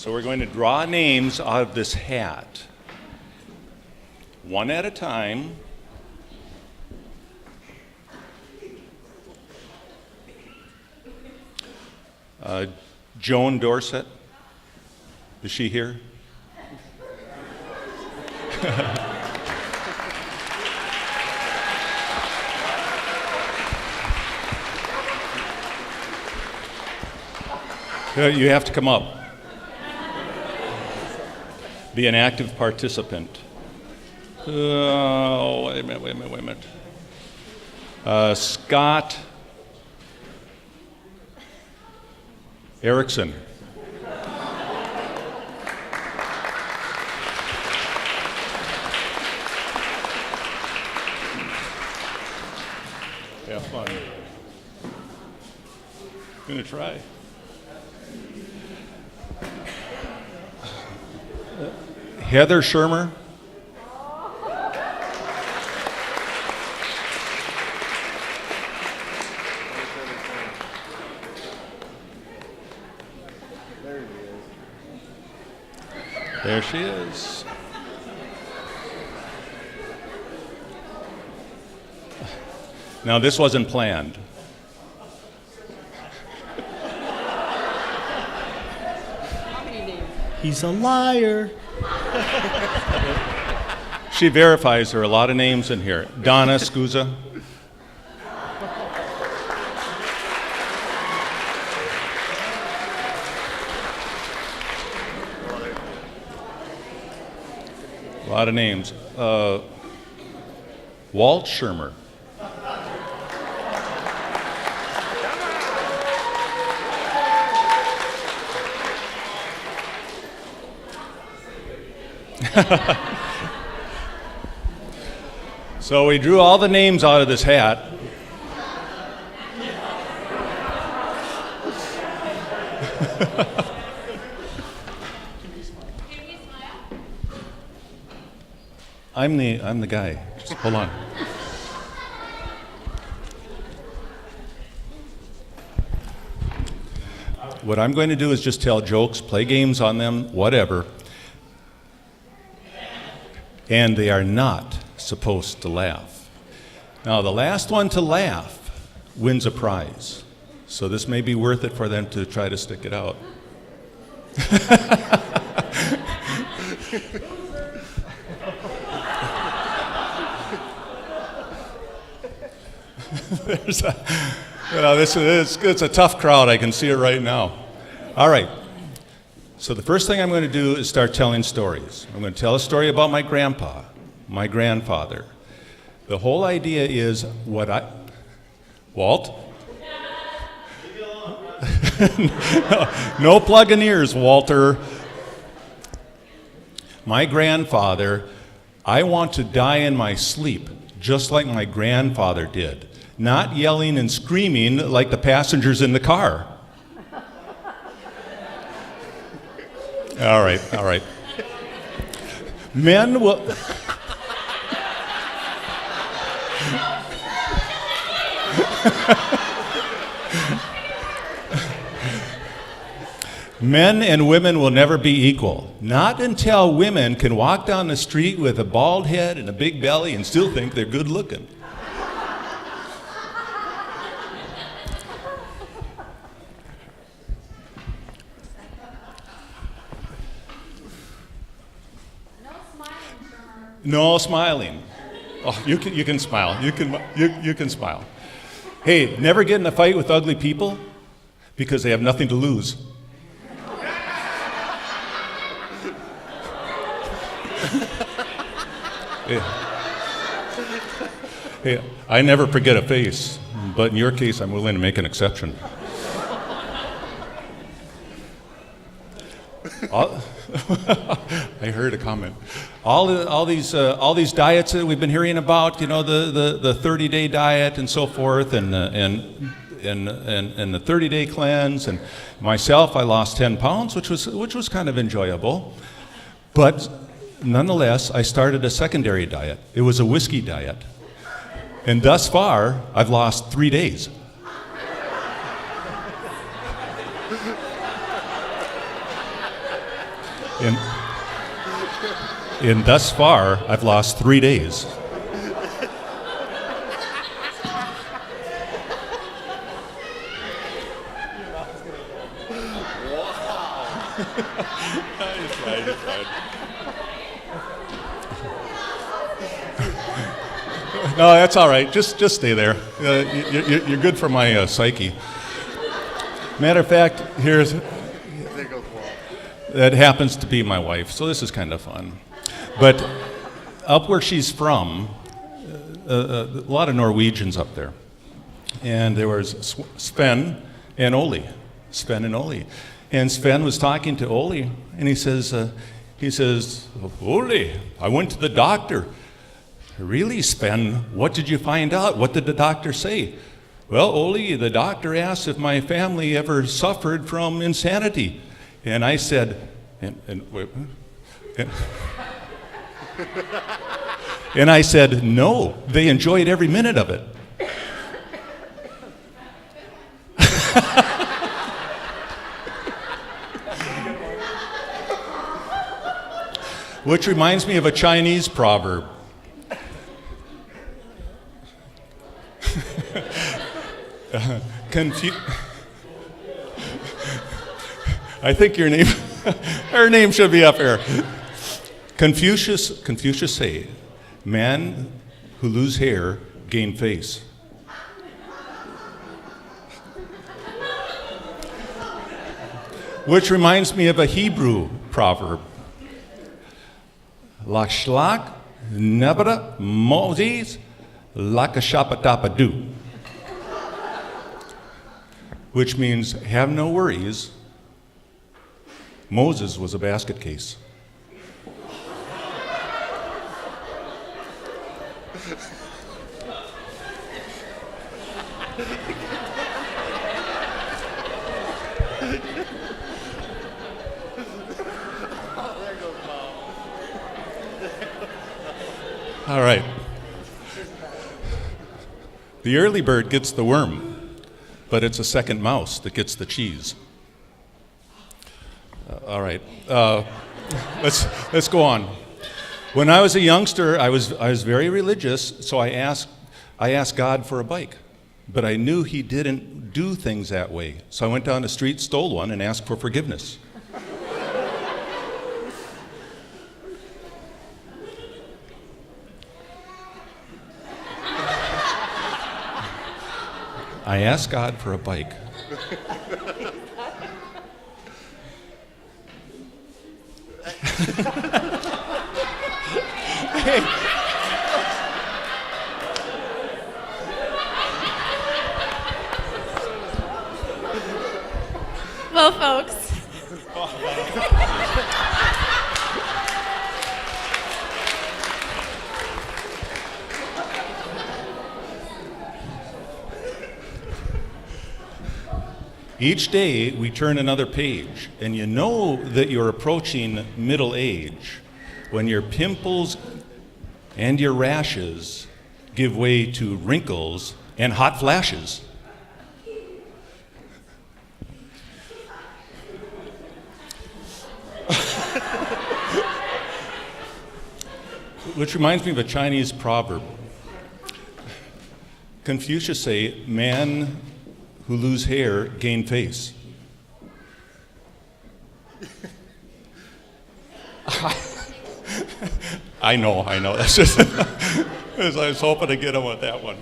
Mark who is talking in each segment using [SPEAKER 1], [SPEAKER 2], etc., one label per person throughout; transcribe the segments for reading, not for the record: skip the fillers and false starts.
[SPEAKER 1] So we're going to draw names out of this hat, one at a time. Joan Dorset, is she here? You have to come up. Be an active participant. Wait a minute. Scott Erickson. Have fun. Gonna try. Heather Shermer. There she is. Now, this wasn't planned.
[SPEAKER 2] He's a liar.
[SPEAKER 1] She verifies there are a lot of names in here. Donna Scusa. A lot of names. Walt Shermer. So we drew all the names out of this hat. I'm the guy. Just hold on. What I'm going to do is just tell jokes, play games on them, whatever. And they are not supposed to laugh. Now, the last one to laugh wins a prize. So this may be worth it for them to try to stick it out. It's a tough crowd. I can see it right now. All right. So the first thing I'm going to do is start telling stories. I'm going to tell a story about my grandpa, my grandfather. The whole idea is Walt? No plugging ears, Walter. My grandfather, I want to die in my sleep, just like my grandfather did. Not yelling and screaming like the passengers in the car. All right. Men will... Men and women will never be equal. Not until women can walk down the street with a bald head and a big belly and still think they're good looking. No smiling. Oh, you can smile. You can smile. Hey, never get in a fight with ugly people because they have nothing to lose. Hey, I never forget a face, but in your case, I'm willing to make an exception. I heard a comment. All these diets that we've been hearing about, you know, the 30-day diet and so forth, and the 30-day cleanse. And myself, I lost 10 pounds, which was kind of enjoyable. But nonetheless, I started a secondary diet. It was a whiskey diet, and thus far, I've lost 3 days. And, and thus far, I've lost 3 days. No, that's all right. Just stay there. You're good for my psyche. Matter of fact, that happens to be my wife, so this is kind of fun. But up where she's from, a lot of Norwegians up there. And there was Sven and Oli. Sven and Oli. And Sven was talking to Oli, and he says, Oli, I went to the doctor. Really, Sven? What did you find out? What did the doctor say? Well, Oli, the doctor asked if my family ever suffered from insanity. And I said, and I said, no, they enjoyed every minute of it. Which reminds me of a Chinese proverb. I think her name should be up here. Confucius say, man who lose hair gain face. Which reminds me of a Hebrew proverb. Lashlak nebra Moses lakashapatapadu. Which means, have no worries. Moses was a basket case. All right. The early bird gets the worm, but it's a second mouse that gets the cheese. All right, let's go on. When I was a youngster, I was very religious, so I asked God for a bike, but I knew He didn't do things that way. So I went down the street, stole one, and asked for forgiveness. I asked God for a bike. Hey.
[SPEAKER 2] Well, folks.
[SPEAKER 1] Each day we turn another page, and you know that you're approaching middle age when your pimples and your rashes give way to wrinkles and hot flashes. Which reminds me of a Chinese proverb. Confucius say, man who lose hair gain face. I know. That's just I was hoping to get him with that one.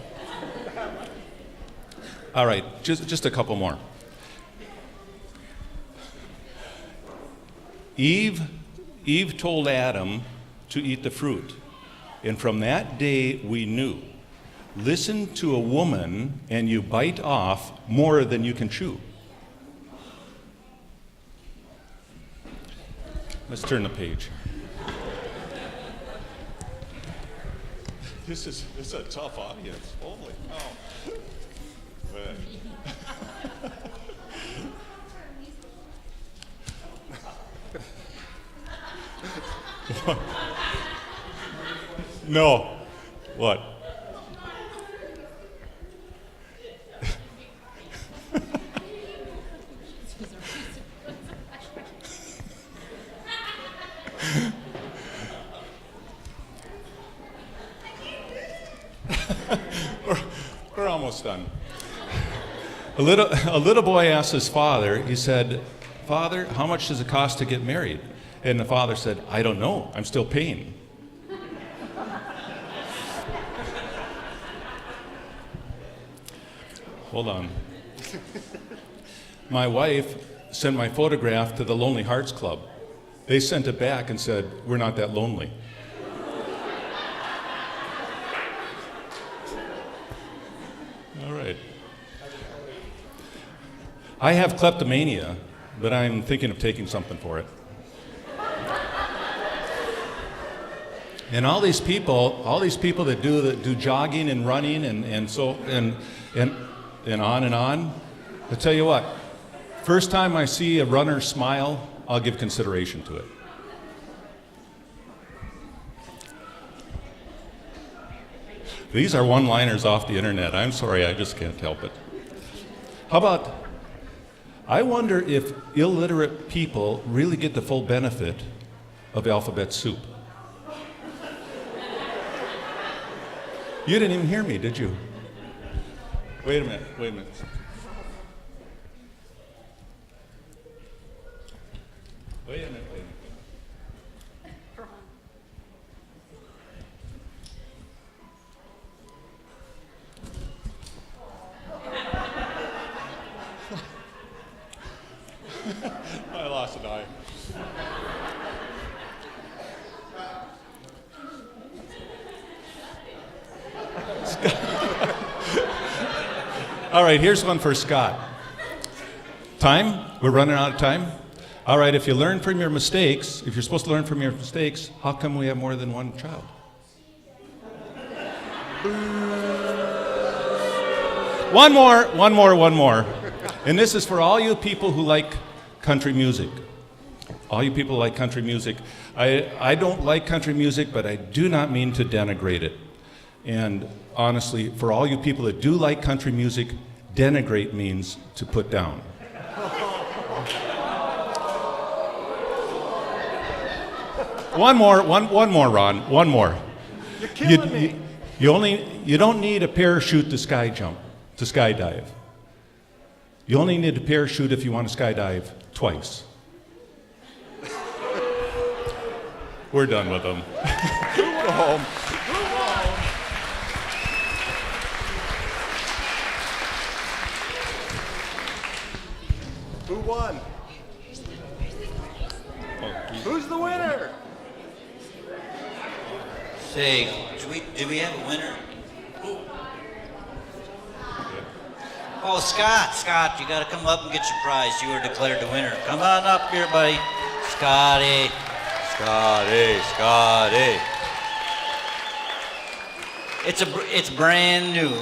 [SPEAKER 1] All right, just a couple more. Eve told Adam to eat the fruit, and from that day we knew. Listen to a woman and you bite off more than you can chew. Let's turn the page. This is a tough audience. Holy cow. What? No. What? almost done. A little boy asked his father, he said, "Father, how much does it cost to get married?" And the father said, "I don't know. I'm still paying." Hold on. My wife sent my photograph to the Lonely Hearts Club. They sent it back and said, "We're not that lonely." All right. I have kleptomania, but I'm thinking of taking something for it. And all these people that do jogging and running and on and on, I'll tell you what, first time I see a runner smile, I'll give consideration to it. These are one-liners off the internet. I'm sorry, I just can't help it. How about, I wonder if illiterate people really get the full benefit of alphabet soup. You didn't even hear me, did you? Wait a minute. Wait a minute. I lost an eye. All right, here's one for Scott. Time? We're running out of time? All right, if you learn from your mistakes, if you're supposed to learn from your mistakes, how come we have more than one child? One more. And this is for all you people who like country music. All you people who like country music. I don't like country music, but I do not mean to denigrate it. And honestly, for all you people that do like country music, denigrate means to put down. One more, Ron. One more.
[SPEAKER 2] You're killing me.
[SPEAKER 1] You don't need a parachute to skydive. You only need a parachute if you want to skydive twice. We're done with them.
[SPEAKER 2] Go home. Who won? Who's the winner?
[SPEAKER 3] Say, do we have a winner? Oh, Scott, you got to come up and get your prize. You were declared the winner. Come on up here, buddy. Scotty. It's brand new.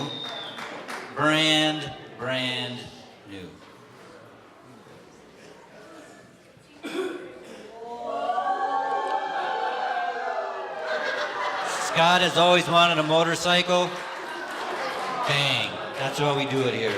[SPEAKER 3] Brand new. Scott has always wanted a motorcycle. Bang. That's why we do it here.